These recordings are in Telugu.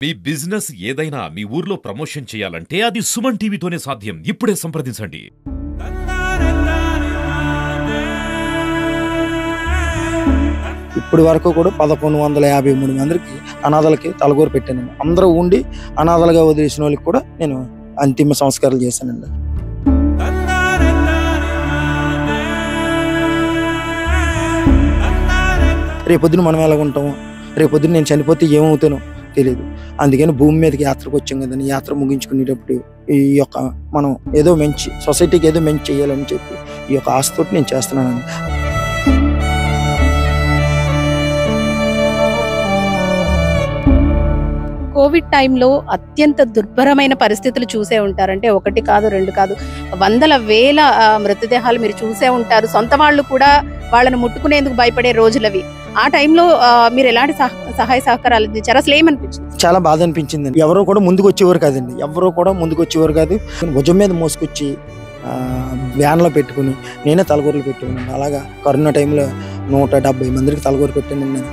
మీ బిజినెస్ ఏదైనా మీ ఊర్లో ప్రమోషన్ చేయాలంటే అది సుమన్ టీవీతోనే సాధ్యం. ఇప్పుడే సంప్రదించండి. ఇప్పటి వరకు కూడా 1153 మందికి అనాథలకి తలగూరు పెట్టానండి. అందరూ ఉండి అనాథలుగా వదిలేసిన వాళ్ళకి కూడా నేను అంతిమ సంస్కారాలు చేశానండి. రేపొద్దున మనం ఎలా ఉంటాము, రేపొద్దున నేను చనిపోతే ఏమవుతానో తెలియదు. అందుకని భూమి మీదకి యాత్రకు వచ్చాం కదండి. యాత్ర ముగించుకునేటప్పుడు ఈ యొక్క మనం ఏదో మంచి సొసైటీకి ఏదో మంచి చేయాలని చెప్పి ఈ యొక్క ఆశతోటి నేను చేస్తున్నానండి. కోవిడ్ టైంలో అత్యంత దుర్భరమైన పరిస్థితులు చూసే ఉంటారు. అంటే ఒకటి కాదు, రెండు కాదు, వందల వేల మృతదేహాలు మీరు చూసే ఉంటారు. సొంత వాళ్ళు కూడా వాళ్ళని ముట్టుకునేందుకు భయపడే రోజులవి. ఆ టైంలో మీరు ఎలాంటి సహాయ సహకారాలు అందించారు? అసలు ఏమనిపించింది? చాలా బాధ అనిపించిందండి. ఎవరో కూడా ముందుకు వచ్చేవారు కాదండి. ఎవరో కూడా ముందుకు వచ్చేవారు కాదు. భుజం మీద మోసుకొచ్చి వ్యాన్లో పెట్టుకుని నేనే తలగూరలు పెట్టుకున్నాను. అలాగా కరోనా టైంలో 170 మందికి తలగూర పెట్టానండి నేను.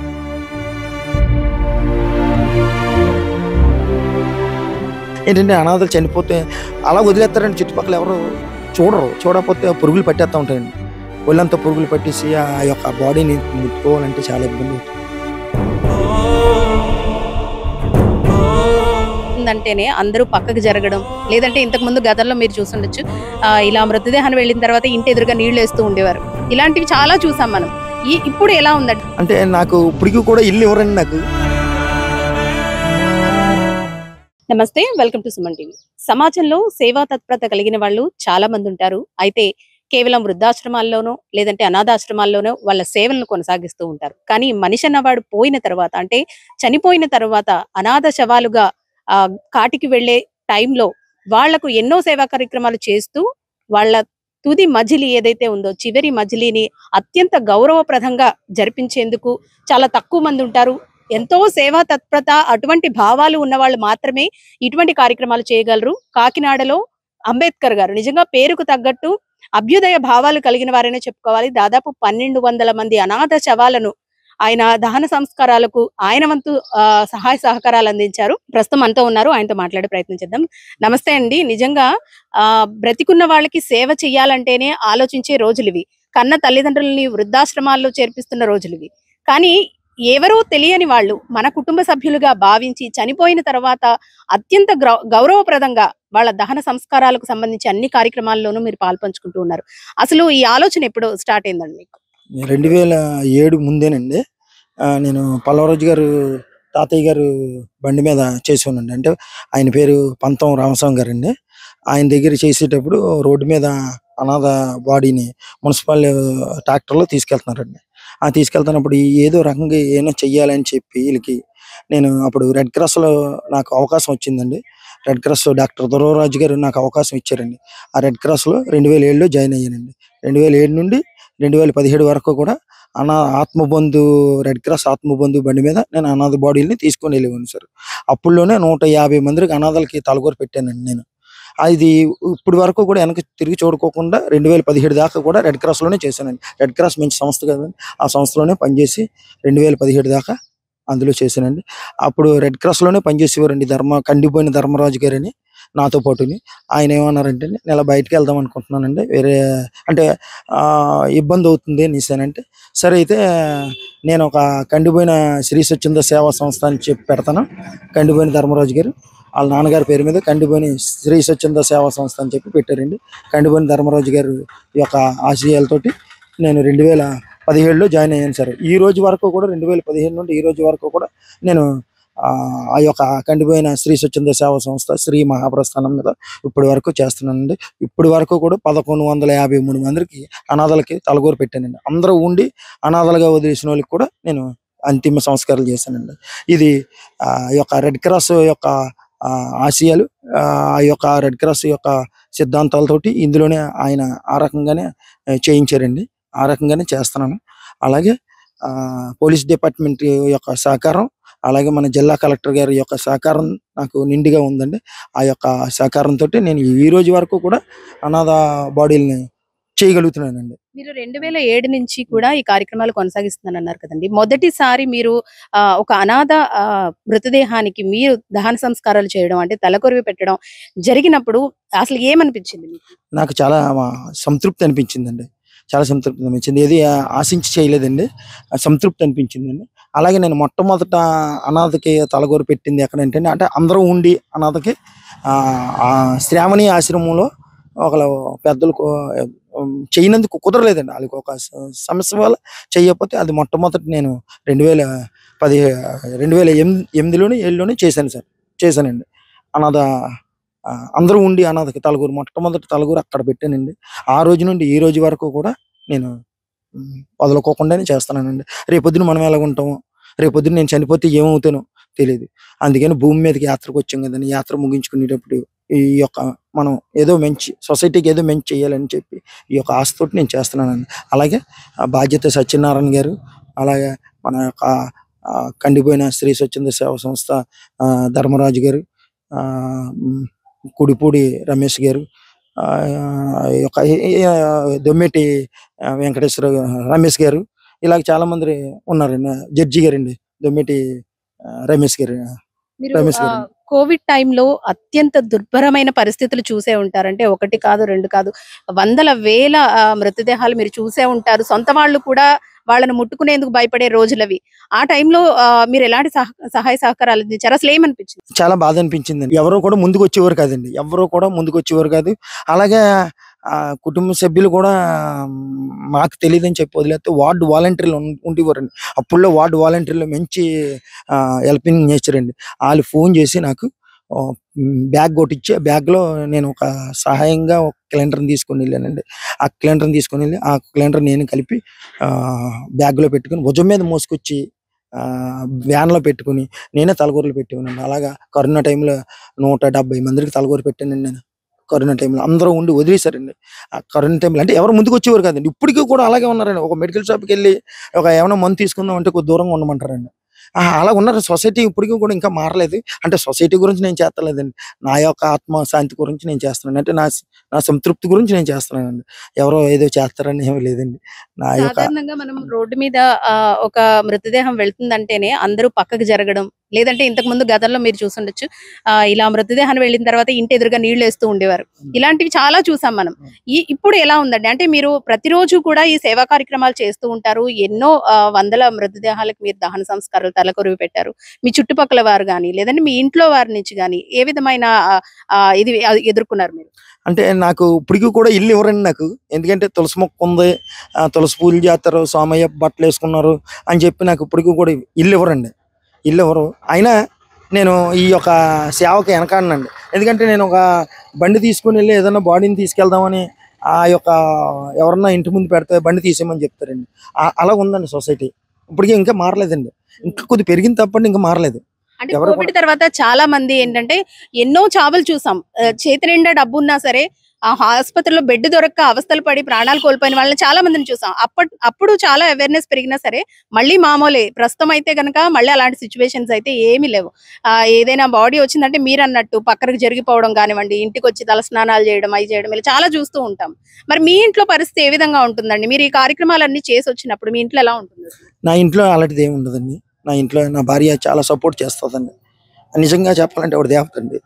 ఏంటంటే అనాథలు చనిపోతే అలా వదిలేస్తారండి. చుట్టుపక్కల ఎవరు చూడరు. చూడకపోతే పురుగులు పట్టేస్తూ ఉంటాయండి. ఒళ్ళంతా పురుగులు పట్టేసి ఆ యొక్క బాడీని ముట్టుకోవాలంటే చాలా ఇబ్బంది అవుతుంది. అంటేనే అందరూ పక్కకు జరగడం, లేదంటే ఇంతకు ముందు గతంలో మీరు చూసుండొచ్చు, ఇలా మృతదేహాన్ని వెళ్ళిన తర్వాత ఇంటి ఎదురుగా నీళ్లు వేస్తూ ఉండేవారు. ఇలాంటివి చాలా చూసాం మనం. ఇప్పుడు ఎలా ఉందండి? అంటే నాకు ఇప్పటికీ కూడా ఇల్లు ఇవ్వరండి నాకు. నమస్తే, వెల్కమ్ టు సుమన్ టీవీ. సమాజంలో సేవా తత్పరత కలిగిన వాళ్ళు చాలా మంది ఉంటారు. అయితే కేవలం వృద్ధాశ్రమాల్లోనో లేదంటే అనాథాశ్రమాల్లోనో వాళ్ళ సేవలను కొనసాగిస్తూ ఉంటారు. కానీ మనిషి అన్నవాడు పోయిన తర్వాత, అంటే చనిపోయిన తర్వాత అనాథ శవాలుగా కాటికి వెళ్లే టైంలో వాళ్లకు ఎన్నో సేవా కార్యక్రమాలు చేస్తూ వాళ్ళ తుది మజిలీ ఏదైతే ఉందో, చివరి మజిలీని అత్యంత గౌరవప్రదంగా జరిపించేందుకు చాలా తక్కువ మంది ఉంటారు. ఎంతో సేవా తత్పరత, అటువంటి భావాలు ఉన్న వాళ్ళు మాత్రమే ఇటువంటి కార్యక్రమాలు చేయగలరు. కాకినాడలో అంబేద్కర్ గారు నిజంగా పేరుకు తగ్గట్టు అభ్యుదయ భావాలు కలిగిన వారైనా చెప్పుకోవాలి. దాదాపు 1200 మంది అనాథ శవాలను ఆయన దహన సంస్కారాలకు ఆయన వంతు సహాయ సహకారాలు అందించారు. ప్రస్తుతం మనతో ఉన్నారు, ఆయనతో మాట్లాడే ప్రయత్నం చేద్దాం. నమస్తే అండి. నిజంగా బ్రతికున్న వాళ్ళకి సేవ చెయ్యాలంటేనే ఆలోచించే రోజులు ఇవి. కన్న తల్లిదండ్రులని వృద్ధాశ్రమాల్లో చేర్పిస్తున్న రోజులు ఇవి. కానీ ఎవరో తెలియని వాళ్ళు మన కుటుంబ సభ్యులుగా భావించి చనిపోయిన తర్వాత అత్యంత గౌరవప్రదంగా వాళ్ళ దహన సంస్కారాలకు సంబంధించి అన్ని కార్యక్రమాల్లోనూ మీరు పాల్పంచుకుంటూ ఉన్నారు. అసలు ఈ ఆలోచన ఎప్పుడు స్టార్ట్ అయిందండి మీకు? 2007 ముందేనండి. నేను పల్లవరాజు గారు తాతయ్య గారు బండి మీద చేసేవానండి. అంటే ఆయన పేరు పంతం రామస్వామి గారు అండి. ఆయన దగ్గర చేసేటప్పుడు రోడ్డు మీద అనాథ బాడీని మున్సిపల్ ట్రాక్టర్లో తీసుకెళ్తున్నారండి. తీసుకెళ్తున్నప్పుడు ఏదో రకంగా ఏదో చెయ్యాలని చెప్పి వీళ్ళకి నేను అప్పుడు రెడ్ క్రాస్లో నాకు అవకాశం వచ్చిందండి. రెడ్ క్రాస్ డాక్టర్ దుర్వరాజు గారు నాకు అవకాశం ఇచ్చారండి. ఆ రెడ్ క్రాస్లో 2007లో జాయిన్ అయ్యానండి. 2007 నుండి 2017 వరకు కూడా ఆత్మబంధు రెడ్ క్రాస్ ఆత్మబంధు బండి మీద నేను అనాథ బాడీని తీసుకొని వెళ్ళేవాను సార్. అప్పుడులోనే 150 మందికి అనాథలకి తలగూర పెట్టానండి నేను. అది ఇప్పటి వరకు కూడా వెనక తిరిగి చూడుకోకుండా 2017 దాకా కూడా రెడ్ క్రాస్లోనే చేశానండి. రెడ్ క్రాస్ మంచి సంస్థ కదండి, ఆ సంస్థలోనే పనిచేసి 2017 దాకా అందులో చేశానండి. అప్పుడు రెడ్ క్రాస్లోనే పనిచేసేవారండి కండిపోయిన ధర్మరాజు గారని నాతో పాటుని. ఆయన ఏమన్నారంటే, నేను ఇలా బయటకు వెళ్దాం అనుకుంటున్నానండి, వేరే అంటే ఇబ్బంది అవుతుంది అనేసానంటే, సరే అయితే నేను ఒక కండిపోయిన శ్రీ స్వచ్ఛంద సేవా సంస్థ అని చెప్పి పెడతాను. కండిపోయిన ధర్మరాజు గారు వాళ్ళ నాన్నగారి పేరు మీద కండిపోయిన శ్రీ స్వచ్ఛంద సేవా సంస్థ అని చెప్పి పెట్టారండి. కండిపోయిన ధర్మరాజు గారు యొక్క ఆశయాలతోటి నేను 2017లో జాయిన్ అయ్యాను సార్. ఈ రోజు వరకు కూడా 2017 నుండి ఈ రోజు వరకు కూడా నేను ఆ యొక్క కండిపోయిన శ్రీ స్వచ్ఛంద సేవా సంస్థ శ్రీ మహాప్రస్థానం మీద ఇప్పటి వరకు చేస్తున్నానండి. ఇప్పటి వరకు కూడా 1153 మందికి అనాథలకి తలగూర పెట్టానండి. అందరూ ఉండి అనాథలుగా వదిలేసిన వాళ్ళకి కూడా నేను అంతిమ సంస్కారాలు చేశానండి. ఇది యొక్క రెడ్ క్రాస్ యొక్క ఆశయాలు, ఆ యొక్క రెడ్ క్రాస్ యొక్క సిద్ధాంతాలతోటి ఇందులోనే ఆయన ఆ రకంగానే చేయించారండి. ఆ రకంగానే చేస్తున్నాను. అలాగే పోలీస్ డిపార్ట్మెంట్ యొక్క సహకారం, అలాగే మన జిల్లా కలెక్టర్ గారి యొక్క సహకారం నాకు నిండుగా ఉందండి. ఆ యొక్క సహకారంతో నేను ఈ రోజు వరకు కూడా అనాథ బాడీలని చేయగలుగుతున్నానండి. మీరు 2007 నుంచి కూడా ఈ కార్యక్రమాలు కొనసాగిస్తున్నానన్నారు కదండీ. మొదటిసారి మీరు ఒక అనాథ మృతదేహానికి మీరు దహన సంస్కారాలు చేయడం అంటే తలకొరివి పెట్టడం జరిగినప్పుడు అసలు ఏమనిపించింది మీకు? నాకు చాలా సంతృప్తి అనిపించిందండి. చాలా సంతృప్తి అనిపించింది. ఏది ఆశించి చేయలేదండి. సంతృప్తి అనిపించిందండి. అలాగే నేను మొట్టమొదట అనాథకి తలగోరు పెట్టింది ఎక్కడంటే అంటే అందరూ ఉండి అనాథకి శ్రావణి ఆశ్రమంలో ఒకళ్ళు పెద్దలు చేయనందుకు కుదరలేదండి. వాళ్ళకి ఒక సమస్య వల్ల చేయకపోతే అది మొట్టమొదటి నేను 2008లోనే 7లోనే చేశాను సార్. చేశానండి. అనాథ అందరూ ఉండి అనాథకి తలగూరు మొట్టమొదటి తలగూరు అక్కడ పెట్టానండి. ఆ రోజు నుండి ఈ రోజు వరకు కూడా నేను వదులుకోకుండానే చేస్తున్నానండి. రేపొద్దున మనం ఎలాగ ఉంటామో, రేపొద్దున నేను చనిపోతే ఏమవుతానో తెలియదు. అందుకని భూమి మీదకి యాత్రకు వచ్చాం కదండి. యాత్ర ముగించుకునేటప్పుడు ఈ యొక్క మనం ఏదో మంచి సొసైటీకి ఏదో మంచి చేయాలని చెప్పి ఈ యొక్క ఆశతోటి నేను చేస్తున్నానండి. అలాగే బాధ్యత సత్యనారాయణ గారు, అలాగే మన యొక్క కండిపోయిన శ్రీ స్వచ్ఛంద సేవా సంస్థ ధర్మరాజు గారు, కుడిపూడి రమేష్ గారు, యొక్క దొమ్మేటి వెంకటేశ్వర రమేష్ గారు, ఇలాగ చాలా మంది ఉన్నారండి. జడ్జి గారండి దొమ్మేటి రమేష్ గారు. కోవిడ్ టైంలో అత్యంత దుర్భరమైన పరిస్థితులు చూసే ఉంటారు. అంటే 1 కాదు 2 కాదు వందల వేల మృతదేహాలు మీరు చూసే ఉంటారు. సొంత వాళ్ళు కూడా వాళ్ళని ముట్టుకునేందుకు భయపడే రోజులవి. ఆ టైంలో మీరు ఎలాంటి సహాయ సహకారాలు అందించారు? అసలు ఏమనిపించింది? చాలా బాధ అనిపించిందండి. ఎవరో కూడా ముందుకు వచ్చేవారు కాదండి. ఎవరో కూడా ముందుకు వచ్చేవారు కాదు. అలాగే కుటుంబ సభ్యులు కూడా మాకు తెలియదని చెప్పి వదిలేస్తే వార్డు వాలంటీర్లు ఉండేవారండి. అప్పుడులో వార్డు వాలంటీర్లు మంచి హెల్పింగ్ నేచర్ అండి. వాళ్ళు ఫోన్ చేసి నాకు బ్యాగ్ కొట్టించి ఆ బ్యాగ్లో నేను ఒక సహాయంగా ఒక క్యాలెండర్ని తీసుకొని వెళ్ళానండి. ఆ క్యాలెండర్ని తీసుకొని వెళ్ళి ఆ క్యాలెండర్ నేను కలిపి బ్యాగ్లో పెట్టుకుని భుజం మీద మోసుకొచ్చి వ్యాన్లో పెట్టుకుని నేనే తలగూరలు పెట్టేవానండి. అలాగా కరోనా టైంలో 170 మందికి తలగూర పెట్టానండి నేను. కరోనా టైంలో అందరూ ఉండి వదిలేశారండి. ఆ కరోనా టైంలో అంటే ఎవరు ముందుకు వచ్చేవారు కాదండి. ఇప్పటికీ కూడా అలాగే ఉన్నారండి. ఒక మెడికల్ షాప్కి వెళ్ళి ఏమైనా మందు తీసుకుందాం అంటే కొద్ది దూరంగా ఉండమంటారండి. అలా ఉన్నారు. సొసైటీ ఇప్పటికీ కూడా ఇంకా మారలేదు. అంటే సొసైటీ గురించి నేను చేస్తలేదండి. నా యొక్క ఆత్మ శాంతి గురించి నేను చేస్తున్నాను. అంటే నా సంతృప్తి గురించి నేను చేస్తున్నానండి. ఎవరో ఏదో చేస్తారని ఏమీ లేదండి. నా యొక్క సాధారణంగా మనం రోడ్డు మీద ఒక మృతదేహం వెళ్తుందంటేనే అందరూ పక్కకు జరగడం, లేదంటే ఇంతకు ముందు గతంలో మీరు చూసుండొచ్చు ఇలా మృతదేహాన్ని వెళ్ళిన తర్వాత ఇంటి ఎదురుగా నీళ్లు వేస్తూ ఉండేవారు. ఇలాంటివి చాలా చూసాం మనం. ఇప్పుడు ఎలా ఉందండి? అంటే మీరు ప్రతిరోజు కూడా ఈ సేవా కార్యక్రమాలు చేస్తూ ఉంటారు. ఎన్నో వందల మృతదేహాలకు మీరు దహన సంస్కారాలు తలకొరివి పెట్టారు. మీ చుట్టుపక్కల వారు గాని లేదంటే మీ ఇంట్లో వారి నుంచి గాని ఏ విధమైన ఇది ఎదుర్కొన్నారు మీరు? అంటే నాకు ఇప్పటికీ కూడా ఇల్లు ఇవ్వరండి నాకు. ఎందుకంటే తులసి మొక్క ఉంది, తులసి పూజలు చేస్తారు, సోమయ్య బట్టలు వేసుకున్నారు అని చెప్పి నాకు ఇప్పటికీ కూడా ఇల్లు ఇవ్వరండి. ఇల్లు ఎవరు అయినా నేను ఈ యొక్క సేవకి వెనకాడనండి. ఎందుకంటే నేను ఒక బండి తీసుకుని వెళ్ళి ఏదైనా బాడీని తీసుకెళ్దామని ఆ యొక్క ఎవరన్నా ఇంటి ముందు పెడితే బండి తీసేయమని చెప్తారండి. అలా ఉందండి సొసైటీ. ఇప్పటికీ ఇంకా మారలేదండి. ఇంకా కొద్ది పెరిగింది తప్పండి, ఇంకా మారలేదు. అంటే కోవిడ్ తర్వాత చాలా మంది ఏంటంటే ఎన్నో చావులు చూసాం. చేతి నిండా డబ్బు ఉన్నా సరే ఆ ఆసుపత్రిలో బెడ్ దొరక్క అవస్థలు పడి ప్రాణాలు కోల్పోయిన వాళ్ళని చాలా మందిని చూసాం. అప్పుడు చాలా అవేర్నెస్ పెరిగినా సరే మళ్ళీ మామూలే. ప్రస్తుతం అయితే కనుక మళ్ళీ అలాంటి సిచ్యువేషన్స్ అయితే ఏమీ లేవు. ఏదైనా బాడీ వచ్చిందంటే మీరు అన్నట్టు పక్కకు జరిగిపోవడం కానివ్వండి, ఇంటికి వచ్చి తల స్నానాలు చేయడం, అవి చేయడం ఇలా చాలా చూస్తూ ఉంటాం. మరి మీ ఇంట్లో పరిస్థితి ఏ విధంగా ఉంటుందండి? మీరు ఈ కార్యక్రమాలన్నీ చేసి వచ్చినప్పుడు మీ ఇంట్లో ఎలా ఉంటుంది? నా ఇంట్లో అలాంటిది ఏమి ఉండదండి. నా ఇంట్లో నా భార్య చాలా సపోర్ట్ చేస్తుందండి. నిజంగా చెప్పాలంటే ఆవిడ దేవత అండి.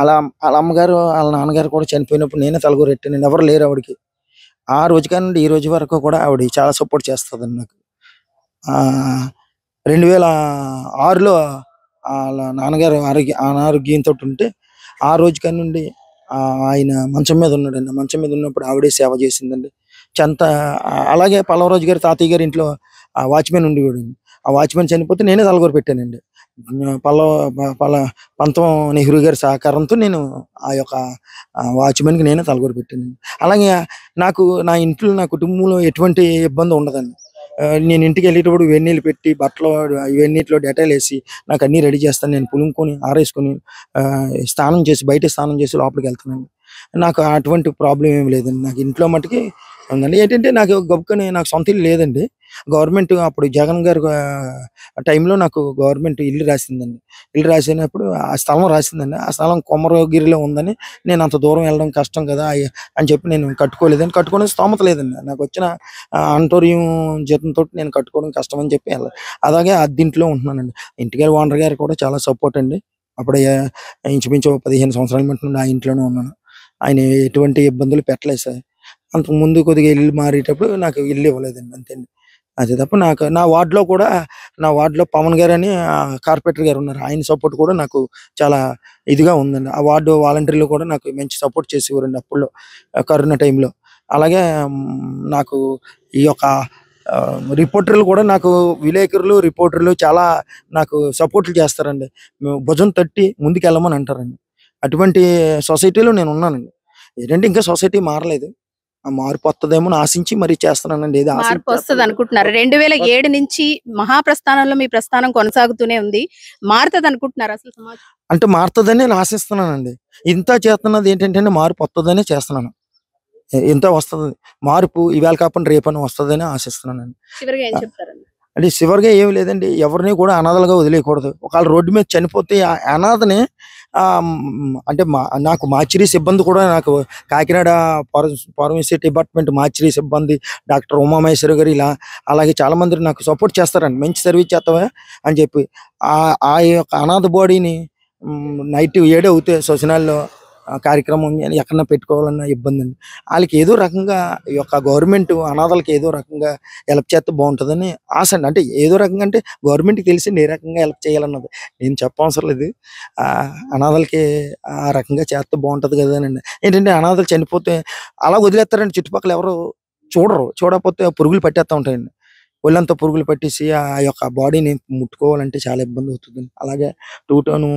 అలా వాళ్ళ అమ్మగారు వాళ్ళ నాన్నగారు కూడా చనిపోయినప్పుడు నేనే తలగూర పెట్టానండి. ఎవరు లేరు ఆవిడకి. ఆ రోజు కానివ్వండి ఈ రోజు వరకు కూడా ఆవిడ చాలా సపోర్ట్ చేస్తుందండి నాకు. 2006లో వాళ్ళ నాన్నగారు అనారోగ్యంతో ఉంటే ఆ రోజు కానివ్వండి ఆయన మంచం మీద ఉన్నాడండి. మంచం మీద ఉన్నప్పుడు ఆవిడే సేవ చేసిందండి. అలాగే పల్లవరాజు గారి తాతయ్య గారి ఇంట్లో వాచ్మెన్ ఉండేవాడండి. ఆ వాచ్మెన్ చనిపోతే నేనే తలగూర పెట్టానండి. పంతం నెహ్రూ గారి సహకారంతో నేను ఆ యొక్క వాచ్మెన్కి నేనే తలగూర పెట్టానండి. అలాగే నాకు నా ఇంట్లో నా కుటుంబంలో ఎటువంటి ఇబ్బంది ఉండదండి. నేను ఇంటికి వెళ్ళేటప్పుడు వెన్నీళ్ళు పెట్టి బట్టలు వెన్నీటిలో డెటాల్ వేసి నాకు అన్నీ రెడీ చేస్తాను. నేను పులుముకొని ఆరేసుకొని స్నానం చేసి బయట స్నానం చేసి లోపలికి వెళ్తానండి. నాకు అటువంటి ప్రాబ్లం ఏమి లేదండి. నాకు ఇంట్లో మట్టుకి ఉందండి. ఏంటంటే నాకు గబుక్కని నాకు సొంత ఇల్లు లేదండి. గవర్నమెంట్ అప్పుడు జగన్ గారు టైంలో నాకు గవర్నమెంట్ ఇల్లు రాసిందండి. ఇల్లు రాసినప్పుడు ఆ స్థలం రాసిందండి. ఆ స్థలం కొమరగిరిలో ఉందని నేను అంత దూరం వెళ్ళడం కష్టం కదా అని చెప్పి నేను కట్టుకోలేదండి. కట్టుకునే స్తోమత లేదండి. నాకు వచ్చిన ఆంటోరియం జీతంతో నేను కట్టుకోవడం కష్టం అని చెప్పి అలాగే అద్దెంట్లో ఉంటున్నానండి. ఇంటికి ఓనర్ గారు కూడా చాలా సపోర్ట్ అండి. అప్పుడే ఇంచుమించు 15 సంవత్సరాల మటు నుండి ఆ ఇంట్లోనే ఉన్నాను. ఆయన ఎటువంటి ఇబ్బందులు పెట్టలేదు సార్. అంతకు ముందు కొద్దిగా ఇల్లు మారేటప్పుడు నాకు ఇల్లు ఇవ్వలేదండి అంతే అండి. అదే తప్ప నాకు నా వార్డ్‌లో పవన్ గారని కార్పొరేటర్ గారు ఉన్నారు. ఆయన సపోర్ట్ కూడా నాకు చాలా ఇదిగా ఉందండి. ఆ వార్డు వాలంటీర్లు కూడా నాకు మంచి సపోర్ట్ చేసేవారండి అప్పట్లో కరోనా టైంలో. అలాగే నాకు ఈ యొక్క రిపోర్టర్లు కూడా నాకు విలేకరులు, రిపోర్టర్లు చాలా నాకు సపోర్ట్‌లు చేస్తారండి. భుజం తట్టి ముందుకెళ్ళమని అంటారండి. అటువంటి సొసైటీలో నేను ఉన్నానండి. ఏంటంటే ఇంకా సొసైటీ మారలేదు. ఆ మార్పు వత్తదేమో అని ఆశించి మరీ చేస్తున్నానండి. ఏది ఆశించి మార్పు వస్తది అనుకుంటున్నారు. 2007 నుంచి మహాప్రస్థానంలో మీ ప్రస్థానం కొనసాగుతూనే ఉంది. మారుతది అనుకుంటున్నారా అసలు సమాజం? అంటే మారుతదని నేను ఆశిస్తున్నానండి. ఇంత చేస్తున్నది ఏంటంటే మార్పు వత్తదనే చేస్తున్నాను. ఇంత వస్తది. మార్పు ఇవాళ కాకపోయినా రేపన్నా వస్తదని ఆశిస్తున్నానండి. చివరిగా ఏం చెప్తారండి? అంటే చివరిగా ఏమి లేదండి. ఎవరిని కూడా అనాథలుగా వదిలేయకూడదు. ఒకవేళ రోడ్డు మీద చనిపోతే ఆ అనాథని అంటే నాకు మార్చిరీ సిబ్బంది కూడా నాకు కాకినాడ ఫార్మసీ డిపార్ట్మెంట్ మార్చిరీ సిబ్బంది డాక్టర్ ఉమామహేశ్వరి గారు అలాగే చాలా మంది నాకు సపోర్ట్ చేస్తారండి. మంచి సర్వీస్ చేస్తావా అని చెప్పి ఆ యొక్క అనాథ బాడీని నైట్ 7 అవుతే శ్మశానాల్లో కార్యక్రమం ఎక్కడన్నా పెట్టుకోవాలన్న ఇబ్బంది అండి. వాళ్ళకి ఏదో రకంగా ఈ యొక్క గవర్నమెంట్ అనాథలకి ఏదో రకంగా హెల్ప్ చేస్తే బాగుంటుందని ఆశ అండి. అంటే ఏదో రకంగా అంటే గవర్నమెంట్కి తెలిసి ఏ రకంగా హెల్ప్ చేయాలన్నది నేను చెప్పవసరం లేదు. అనాథలకి ఆ రకంగా చేస్తే బాగుంటుంది కదానండి. ఏంటంటే అనాథలు చనిపోతే అలా వదిలేస్తారండి. చుట్టుపక్కల ఎవరు చూడరు. చూడకపోతే పురుగులు పట్టేస్తూ ఉంటాయండి. ఒళ్ళంతా పురుగులు పట్టేసి ఆ యొక్క బాడీని ముట్టుకోవాలంటే చాలా ఇబ్బంది అవుతుందండి. అలాగే టూటోను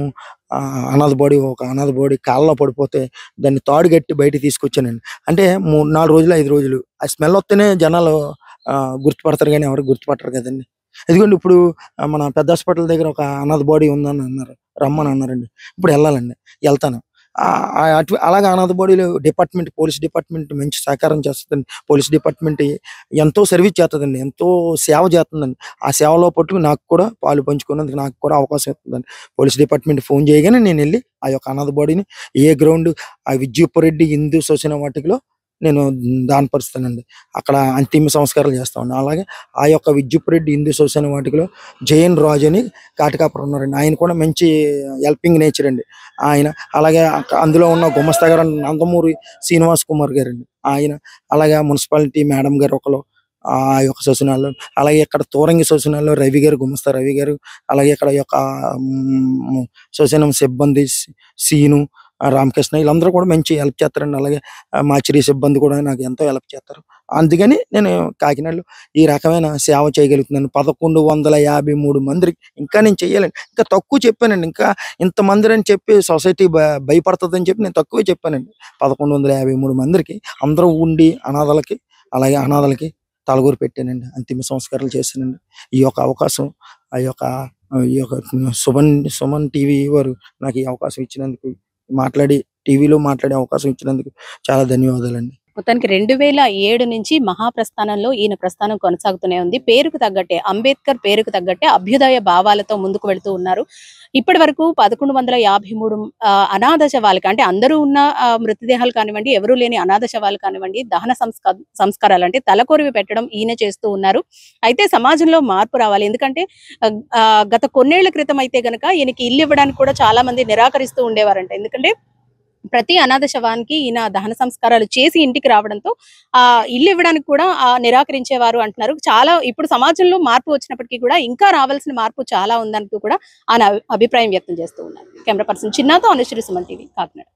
ఒక అనాథ బాడీ కాళ్ళలో పడిపోతే దాన్ని తాడు కట్టి బయటికి తీసుకొచ్చానండి. అంటే 4 రోజులు 5 రోజులు ఆ స్మెల్ వస్తేనే జనాలు గుర్తుపడతారు కానీ ఎవరు గుర్తుపట్టరు కదండి. ఎందుకంటే ఇప్పుడు మన పెద్ద హాస్పిటల్ దగ్గర ఒక అనాథ బాడీ ఉందని అన్నారు, రమ్మని అన్నారండి. ఇప్పుడు వెళ్ళాలండి, వెళ్తాను. అలాగే అనాథ బాడీలో పోలీస్ డిపార్ట్మెంట్ మంచి సహకారం చేస్తుందండి. పోలీస్ డిపార్ట్మెంట్ ఎంతో సర్వీస్ చేస్తుందండి, ఎంతో సేవ చేస్తుందండి. ఆ సేవలో పట్టుకు నాకు కూడా పాలు పంచుకున్నందుకు నాకు కూడా అవకాశం ఇస్తుందండి. పోలీస్ డిపార్ట్మెంట్ ఫోన్ చేయగానే నేను వెళ్ళి ఆ యొక్క అనాథ బాడీని ఏ గ్రౌండ్ ఆ విద్యుప్రెడ్డి హిందూ శ్మశాన వాటికలో నేను దానపరుస్తానండి. అక్కడ అంతిమ సంస్కారాలు చేస్తామండి. అలాగే ఆ యొక్క విద్యుప్రెడ్డి హిందూ శ్మశాన వాటికలో జయన్ రాజు అని కాటికాపురం ఉన్నారండి. ఆయన కూడా మంచి హెల్పింగ్ నేచర్ అండి ఆయన. అలాగే అందులో ఉన్న గుమస్తా గారు నందమూరి శ్రీనివాస్ కుమార్ గారండి ఆయన. అలాగే మున్సిపాలిటీ మేడం గారు ఒకరు ఆ యొక్క శ్మశానాల్లో. అలాగే ఇక్కడ తూరంగి శ్మశానాల్లో గుమస్తా రవి గారు. అలాగే ఇక్కడ యొక్క శ్మశానం సిబ్బంది సీను, రామకృష్ణ వీళ్ళందరూ కూడా మంచి హెల్ప్ చేస్తారండి. అలాగే మార్చిరీ సిబ్బంది కూడా నాకు ఎంతో హెల్ప్ చేస్తారు. అందుకని నేను కాకినాడలో ఈ రకమైన సేవ చేయగలుగుతున్నాను. 1153 మందికి ఇంకా నేను చెయ్యాలండి. ఇంకా తక్కువ చెప్పానండి. ఇంకా ఇంతమంది అని చెప్పి సొసైటీ భయపడుతుందని చెప్పి నేను తక్కువే చెప్పానండి. 1153 మందికి అందరూ ఉండి అనాథలకి తలగూరు పెట్టానండి. అంతిమ సంస్కారాలు చేశానండి. ఈ యొక్క అవకాశం ఈ యొక్క సుమన్ టీవీ వారు నాకు ఈ అవకాశం ఇచ్చినందుకు, టీవీలో మాట్లాడే అవకాశం ఇచ్చినందుకు చాలా ధన్యవాదాలండి. మొత్తానికి 2007 నుంచి మహాప్రస్థానంలో ఈయన ప్రస్థానం కొనసాగుతూనే ఉంది. పేరుకు తగ్గట్టే అంబేద్కర్ పేరుకు తగ్గట్టే అభ్యుదయ భావాలతో ముందుకు వెళ్తూ ఉన్నారు. ఇప్పటి వరకు 1153 అనాథ శవాలకి, అంటే అందరూ ఉన్న మృతదేహాలు కానివ్వండి, ఎవరూ లేని అనాథ శవాలు కానివ్వండి, దహన సంస్కారాలు అంటే తలకొరివి పెట్టడం ఈయన చేస్తూ ఉన్నారు. అయితే సమాజంలో మార్పు రావాలి. ఎందుకంటే గత కొన్నేళ్ల క్రితం అయితే గనక ఈయనకి ఇల్లు ఇవ్వడానికి కూడా చాలా మంది నిరాకరిస్తూ ఉండేవారంట. ఎందుకంటే ప్రతి అనాథ శవానికి ఈయన దహన సంస్కారాలు చేసి ఇంటికి రావడంతో ఆ ఇల్లు ఇవ్వడానికి కూడా నిరాకరించేవారు అంటున్నారు. చాలా ఇప్పుడు సమాజంలో మార్పు వచ్చినప్పటికీ కూడా ఇంకా రావాల్సిన మార్పు చాలా ఉందంటూ కూడా ఆయన అభిప్రాయం వ్యక్తం చేస్తూ ఉన్నారు. కెమెరా పర్సన్ చిన్నాతో అనుశ్రీ, సుమన్ టీవీ, కాకినాడ.